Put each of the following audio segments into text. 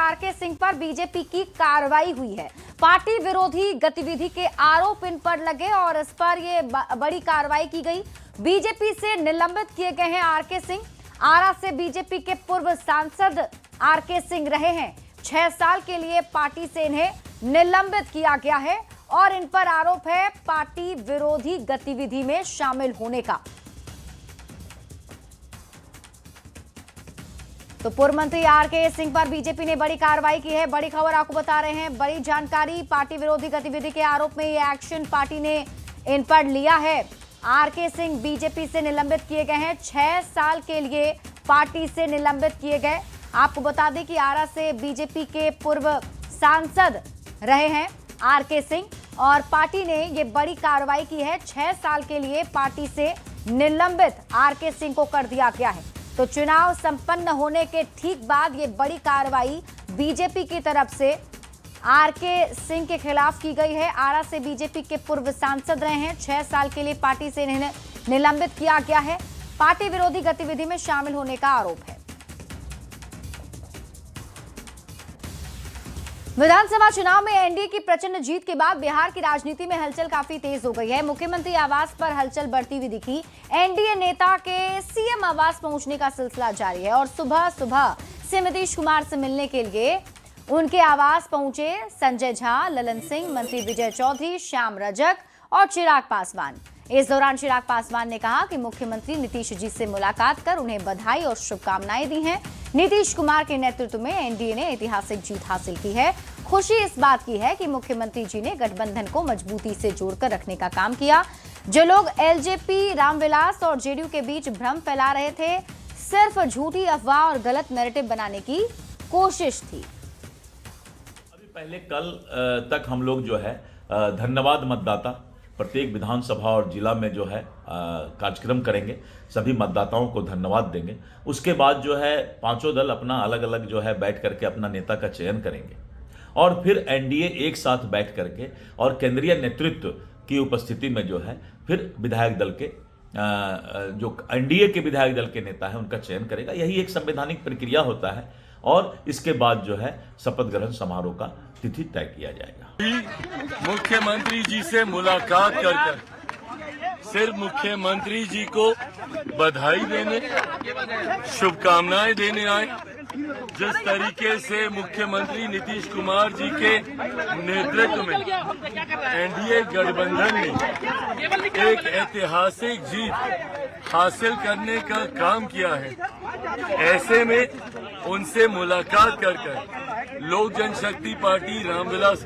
R K Singh पर BJP की कार्रवाई हुई है। पार्टी विरोधी गतिविधि के आरोप इन पर लगे और इस पर ये बड़ी कार्रवाई की गई। बीजेपी से निलंबित किए गए हैं आरके सिंह। आरा से बीजेपी के पूर्व सांसद आरके सिंह रहे हैं। 6 साल के लिए पार्टी से इन्हें निलंबित किया गया है और इन पर आरोप है पार्टी विरोधी गतिविधि में शामिल होने का। तो पूर्व मंत्री आरके सिंह पर बीजेपी ने बड़ी कार्रवाई की है। बड़ी खबर आपको बता रहे हैं, बड़ी जानकारी। पार्टी विरोधी गतिविधि के आरोप में ये एक्शन पार्टी ने इन पर लिया है। आरके सिंह बीजेपी से निलंबित किए गए हैं। 6 साल के लिए पार्टी से निलंबित किए गए। आपको बता दें कि आरा से बीजेपी के पूर्व सांसद रहे हैं आरके सिंह और पार्टी ने ये बड़ी कार्रवाई की है। 6 साल के लिए पार्टी से निलंबित आरके सिंह को कर दिया गया है। तो चुनाव संपन्न होने के ठीक बाद ये बड़ी कार्रवाई बीजेपी की तरफ से आरके सिंह के खिलाफ की गई है। आरा से बीजेपी के पूर्व सांसद रहे हैं। 6 साल के लिए पार्टी से इन्हें निलंबित किया गया है। पार्टी विरोधी गतिविधि में शामिल होने का आरोप है। विधानसभा चुनाव में एनडीए की प्रचंड जीत के बाद बिहार की राजनीति में हलचल काफी तेज हो गई है। मुख्यमंत्री आवास पर हलचल बढ़ती हुई दिखी। एनडीए नेता के सीएम आवास पहुंचने का सिलसिला जारी है और सुबह सुबह से नीतीश कुमार से मिलने के लिए उनके आवास पहुंचे संजय झा, ललन सिंह, मंत्री विजय चौधरी, श्याम रजक और चिराग पासवान। इस दौरान चिराग पासवान ने कहा कि मुख्यमंत्री नीतीश जी से मुलाकात कर उन्हें बधाई और शुभकामनाएं दी हैं। नीतीश कुमार के नेतृत्व में एनडीए ने ऐतिहासिक जीत हासिल की है। खुशी इस बात की है कि मुख्यमंत्री जी ने गठबंधन को मजबूती से जोड़कर रखने का काम किया। जो लोग एलजेपी, रामविलास और जेडीयू के बीच भ्रम फैला रहे थे, सिर्फ झूठी अफवाह और गलत नैरेटिव बनाने की कोशिश थी। अभी पहले कल तक हम लोग जो है धन्यवाद मतदाता प्रत्येक विधानसभा और जिला में जो है कार्यक्रम करेंगे, सभी मतदाताओं को धन्यवाद देंगे। उसके बाद जो है पांचों दल अपना अलग अलग जो है बैठ करके अपना नेता का चयन करेंगे और फिर एनडीए एक साथ बैठ करके और केंद्रीय नेतृत्व की उपस्थिति में जो है फिर विधायक दल के जो एनडीए के विधायक दल के नेता है उनका चयन करेगा। यही एक संवैधानिक प्रक्रिया होता है और इसके बाद जो है शपथ ग्रहण समारोह का तिथि तय किया जाएगा। मुख्यमंत्री जी से मुलाकात कर सिर्फ मुख्यमंत्री जी को बधाई देने, शुभकामनाएं देने आए। जिस तरीके से मुख्यमंत्री नीतीश कुमार जी के नेतृत्व में एनडीए गठबंधन ने एक ऐतिहासिक जीत हासिल करने का काम किया है, ऐसे में उनसे मुलाकात कर लोक जनशक्ति पार्टी रामविलास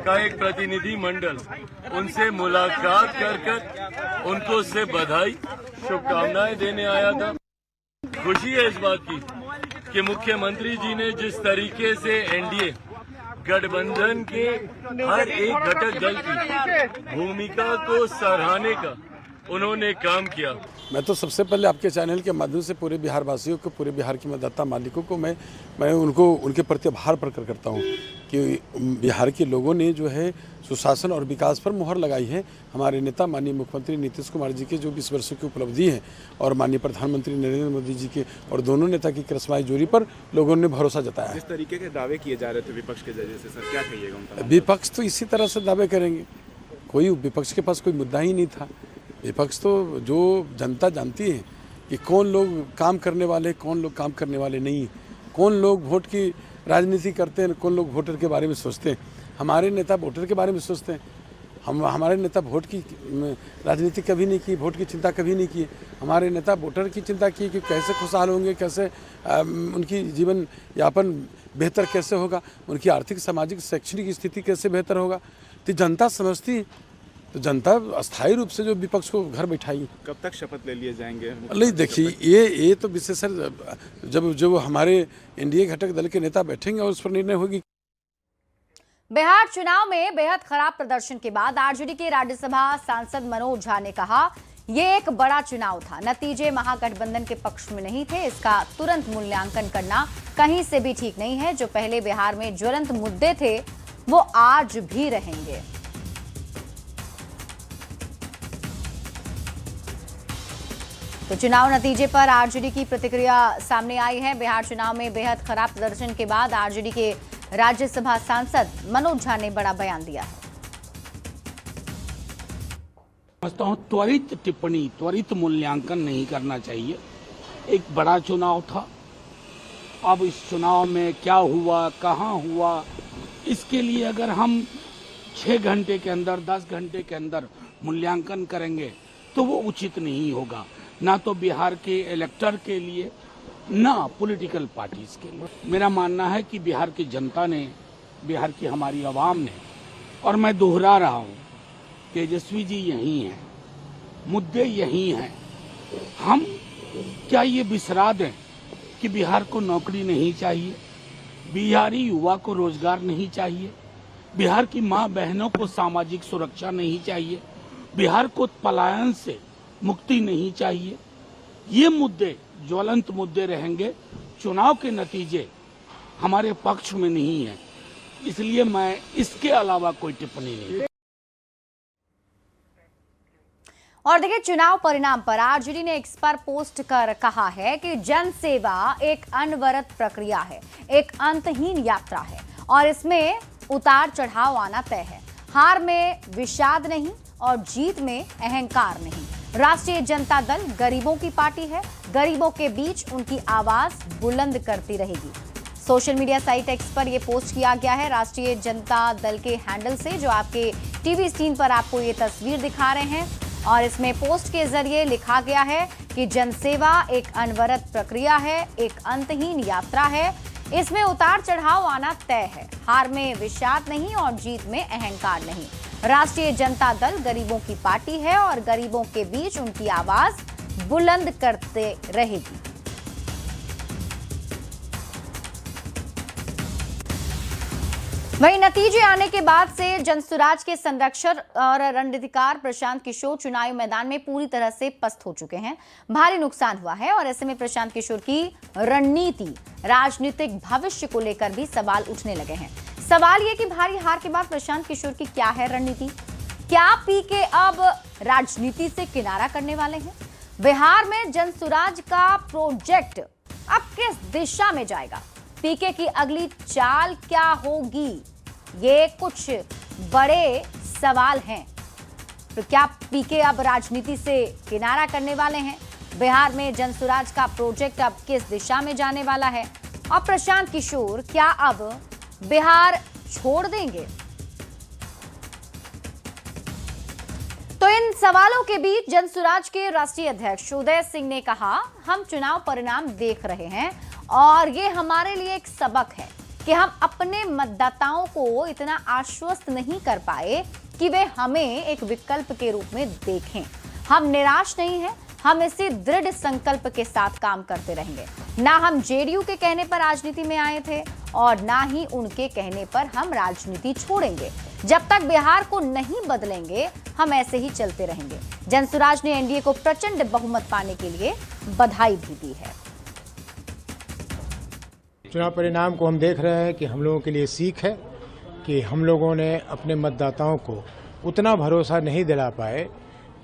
का एक प्रतिनिधि मंडल उनसे मुलाकात कर उनको से बधाई शुभकामनाएं देने आया था। खुशी है इस बात की कि मुख्यमंत्री जी ने जिस तरीके से एनडीए गठबंधन के हर एक घटक दल की भूमिका को सराहने का उन्होंने काम किया। मैं तो सबसे पहले आपके चैनल के माध्यम से पूरे बिहार वासियों को, पूरे बिहार के मतदाता मालिकों को मैं उनको उनके प्रति आभार प्रकट करता हूँ कि बिहार के लोगों ने जो है सुशासन और विकास पर मुहर लगाई है। हमारे नेता माननीय मुख्यमंत्री नीतीश कुमार जी के जो 20 वर्षों की उपलब्धि है और माननीय प्रधानमंत्री नरेंद्र मोदी जी के और दोनों नेता की करिश्माई जोड़ी पर लोगों ने भरोसा जताया है। जिस तरीके के दावे किए जा रहे थे विपक्ष के जरिए से, सर क्या कहिएगा उनका? विपक्ष तो इसी तरह से दावे करेंगे। कोई विपक्ष के पास कोई मुद्दा ही नहीं था। विपक्ष तो जो जनता जानती है कि कौन लोग काम करने वाले, कौन लोग काम करने वाले नहीं, कौन लोग वोट की राजनीति करते हैं, कौन लोग वोटर के बारे में सोचते हैं। हमारे नेता वोटर के बारे में सोचते हैं। हमारे नेता वोट की राजनीति कभी नहीं की, वोट की चिंता कभी नहीं की। हमारे नेता वोटर की चिंता की कि कैसे खुशहाल होंगे, कैसे उनकी जीवन यापन बेहतर कैसे होगा, उनकी आर्थिक, सामाजिक, शैक्षणिक स्थिति कैसे बेहतर होगा। तो जनता समझती, तो जनता अस्थायी रूप से जो विपक्ष को घर बैठाई। कब तक शपथ ले लिए जाएंगे? नहीं, देखिए ये तो विशेषकर जब हमारे एनडीए घटक दल के नेता बैठेंगे और उस पर निर्णय होगी। बिहार चुनाव में बेहद खराब प्रदर्शन के बाद आरजेडी के राज्यसभा सांसद मनोज झा ने कहा, ये एक बड़ा चुनाव था, नतीजे महागठबंधन के पक्ष में नहीं थे। इसका तुरंत मूल्यांकन करना कहीं से भी ठीक नहीं है। जो पहले बिहार में ज्वलंत मुद्दे थे वो आज भी रहेंगे। तो चुनाव नतीजे पर आरजेडी की प्रतिक्रिया सामने आई है। बिहार चुनाव में बेहद खराब प्रदर्शन के बाद आरजेडी के राज्यसभा सांसद मनोज झा ने बड़ा बयान दिया है। समझता हूं त्वरित टिप्पणी, त्वरित मूल्यांकन नहीं करना चाहिए। एक बड़ा चुनाव था, अब इस चुनाव में क्या हुआ, कहां हुआ, इसके लिए अगर हम 6 घंटे के अंदर, 10 घंटे के अंदर मूल्यांकन करेंगे तो वो उचित नहीं होगा, ना तो बिहार के इलेक्टर के लिए, ना पॉलिटिकल पार्टीज के लिए। मेरा मानना है कि बिहार की जनता ने, बिहार की हमारी आवाम ने, और मैं दोहरा रहा हूं, तेजस्वी जी यही हैं, मुद्दे यही हैं। हम क्या ये बिसरा दें कि बिहार को नौकरी नहीं चाहिए, बिहारी युवा को रोजगार नहीं चाहिए, बिहार की मां बहनों को सामाजिक सुरक्षा नहीं चाहिए, बिहार को पलायन से मुक्ति नहीं चाहिए। ये मुद्दे ज्वलंत मुद्दे रहेंगे। चुनाव के नतीजे हमारे पक्ष में नहीं है, इसलिए मैं इसके अलावा कोई टिप्पणी नहीं। और देखिए, चुनाव परिणाम पर आरजेडी ने एक्स पर पोस्ट कर कहा है कि जन सेवा एक अनवरत प्रक्रिया है, एक अंतहीन यात्रा है और इसमें उतार चढ़ाव आना तय है। हार में विषाद नहीं और जीत में अहंकार नहीं। राष्ट्रीय जनता दल गरीबों की पार्टी है, गरीबों के बीच उनकी आवाज बुलंद करती रहेगी। सोशल मीडिया साइट एक्स पर यह पोस्ट किया गया है राष्ट्रीय जनता दल के हैंडल से, जो आपके टीवी स्क्रीन पर आपको ये तस्वीर दिखा रहे हैं। और इसमें पोस्ट के जरिए लिखा गया है कि जनसेवा एक अनवरत प्रक्रिया है, एक अंतहीन यात्रा है, इसमें उतार चढ़ाव आना तय है। हार में विषाद नहीं और जीत में अहंकार नहीं। राष्ट्रीय जनता दल गरीबों की पार्टी है और गरीबों के बीच उनकी आवाज बुलंद करते रहेगी। वहीं नतीजे आने के बाद से जनसुराज के संरक्षक और रणनीतिकार प्रशांत किशोर चुनावी मैदान में पूरी तरह से पस्त हो चुके हैं। भारी नुकसान हुआ है और ऐसे में प्रशांत किशोर की रणनीति, राजनीतिक भविष्य को लेकर भी सवाल उठने लगे हैं। सवाल यह कि भारी हार के बाद प्रशांत किशोर की क्या है रणनीति? क्या पीके अब राजनीति से किनारा करने वाले हैं? बिहार में जनसुराज का प्रोजेक्ट अब किस दिशा में जाएगा? पीके की अगली चाल क्या होगी? ये कुछ बड़े सवाल हैं। तो क्या पीके अब राजनीति से किनारा करने वाले हैं? बिहार में जनसुराज का प्रोजेक्ट अब किस दिशा में जाने वाला है? और प्रशांत किशोर क्या अब बिहार छोड़ देंगे? तो इन सवालों के बीच जनसुराज के राष्ट्रीय अध्यक्ष उदय सिंह ने कहा, हम चुनाव परिणाम देख रहे हैं और ये हमारे लिए एक सबक है कि हम अपने मतदाताओं को इतना आश्वस्त नहीं कर पाए कि वे हमें एक विकल्प के रूप में देखें। हम निराश नहीं हैं, हम इसी दृढ़ संकल्प के साथ काम करते रहेंगे। ना हम जेडीयू के कहने पर राजनीति में आए थे और ना ही उनके कहने पर हम राजनीति छोड़ेंगे। जब तक बिहार को नहीं बदलेंगे हम ऐसे ही चलते रहेंगे। जनसुराज ने एनडीए को प्रचंड बहुमत पाने के लिए बधाई भी दी है। चुनाव परिणाम को हम देख रहे हैं कि हम लोगों के लिए सीख है कि हम लोगों ने अपने मतदाताओं को उतना भरोसा नहीं दिला पाए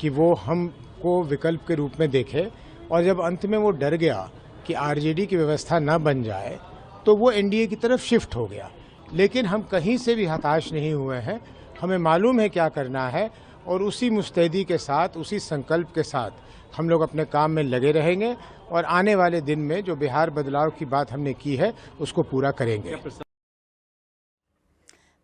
कि वो हमको विकल्प के रूप में देखे, और जब अंत में वो डर गया कि आरजेडी की व्यवस्था न बन जाए तो वो एनडीए की तरफ शिफ्ट हो गया। लेकिन हम कहीं से भी हताश नहीं हुए हैं, हमें मालूम है क्या करना है और उसी मुस्तैदी के साथ, उसी संकल्प के साथ हम लोग अपने काम में लगे रहेंगे और आने वाले दिन में जो बिहार बदलाव की बात हमने की है उसको पूरा करेंगे।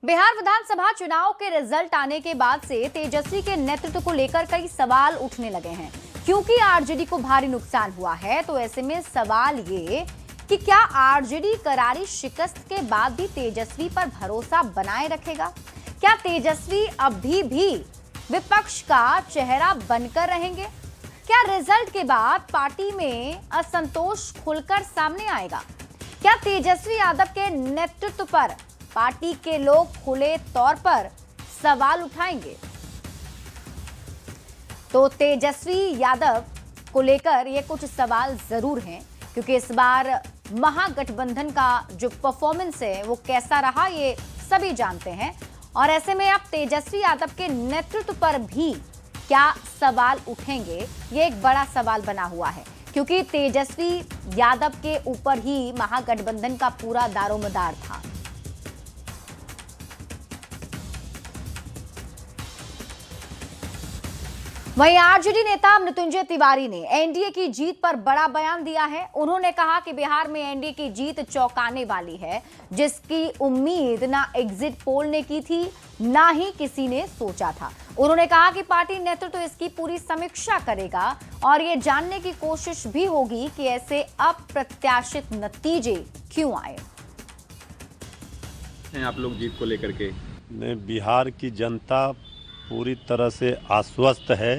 बिहार विधानसभा चुनाव के रिजल्ट आने के बाद से तेजस्वी के नेतृत्व को लेकर कई सवाल उठने लगे हैं। क्योंकि आरजेडी को भारी नुकसान हुआ है तो ऐसे में सवाल ये कि क्या आरजेडी करारी शिकस्त के बाद भी तेजस्वी पर भरोसा बनाए रखेगा? क्या तेजस्वी अभी भी विपक्ष का चेहरा बनकर रहेंगे? क्या रिजल्ट के बाद पार्टी में असंतोष खुलकर सामने आएगा? क्या तेजस्वी यादव के नेतृत्व पर पार्टी के लोग खुले तौर पर सवाल उठाएंगे? तो तेजस्वी यादव को लेकर ये कुछ सवाल जरूर हैं, क्योंकि इस बार महागठबंधन का जो परफॉर्मेंस है वो कैसा रहा ये सभी जानते हैं। और ऐसे में अब तेजस्वी यादव के नेतृत्व पर भी क्या सवाल उठेंगे, ये एक बड़ा सवाल बना हुआ है, क्योंकि तेजस्वी यादव के ऊपर ही महागठबंधन का पूरा दारोमदार था। वहीं आरजेडी नेता मृत्युंजय तिवारी ने एनडीए की जीत पर बड़ा बयान दिया है। उन्होंने कहा कि बिहार में एनडीए की जीत चौंकाने वाली है, जिसकी उम्मीद ना एग्जिट पोल ने की थी, ना ही किसी ने सोचा था। उन्होंने कहा कि पार्टी नेतृत्व इसकी पूरी समीक्षा करेगा और ये जानने की कोशिश भी होगी कि ऐसे अप्रत्याशित नतीजे क्यों आए। आप लोग जीत को लेकर के बिहार की जनता पूरी तरह से आश्वस्त है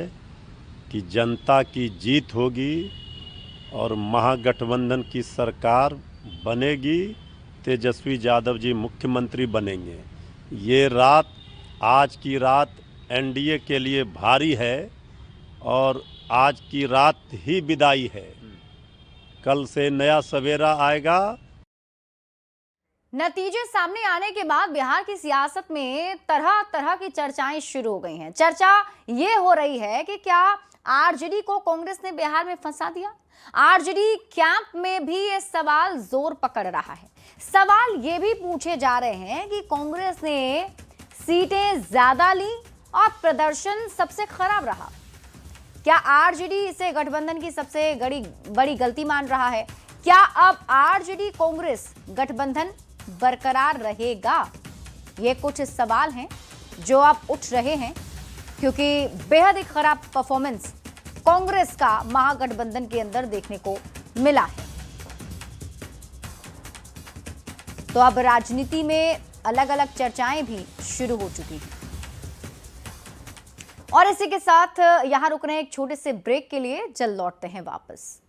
कि जनता की जीत होगी और महागठबंधन की सरकार बनेगी, तेजस्वी यादव जी मुख्यमंत्री बनेंगे। ये रात, आज की रात एनडीए के लिए भारी है और आज की रात ही विदाई है। कल से नया सवेरा आएगा। नतीजे सामने आने के बाद बिहार की सियासत में तरह तरह की चर्चाएं शुरू हो गई हैं। चर्चा ये हो रही है कि क्या आरजेडी को कांग्रेस ने बिहार में फंसा दिया। आरजेडी कैंप में भी ये सवाल जोर पकड़ रहा है। सवाल ये भी पूछे जा रहे हैं कि कांग्रेस ने सीटें ज्यादा ली और प्रदर्शन सबसे खराब रहा। क्या आरजेडी इसे गठबंधन की सबसे बड़ी गलती मान रहा है? क्या अब आरजेडी कांग्रेस गठबंधन बरकरार रहेगा? ये कुछ सवाल हैं जो अब उठ रहे हैं, क्योंकि बेहद ही खराब परफॉर्मेंस कांग्रेस का महागठबंधन के अंदर देखने को मिला है। तो अब राजनीति में अलग अलग चर्चाएं भी शुरू हो चुकी हैं। और इसी के साथ यहां रुक रहे हैं एक छोटे से ब्रेक के लिए, जल्द लौटते हैं वापस।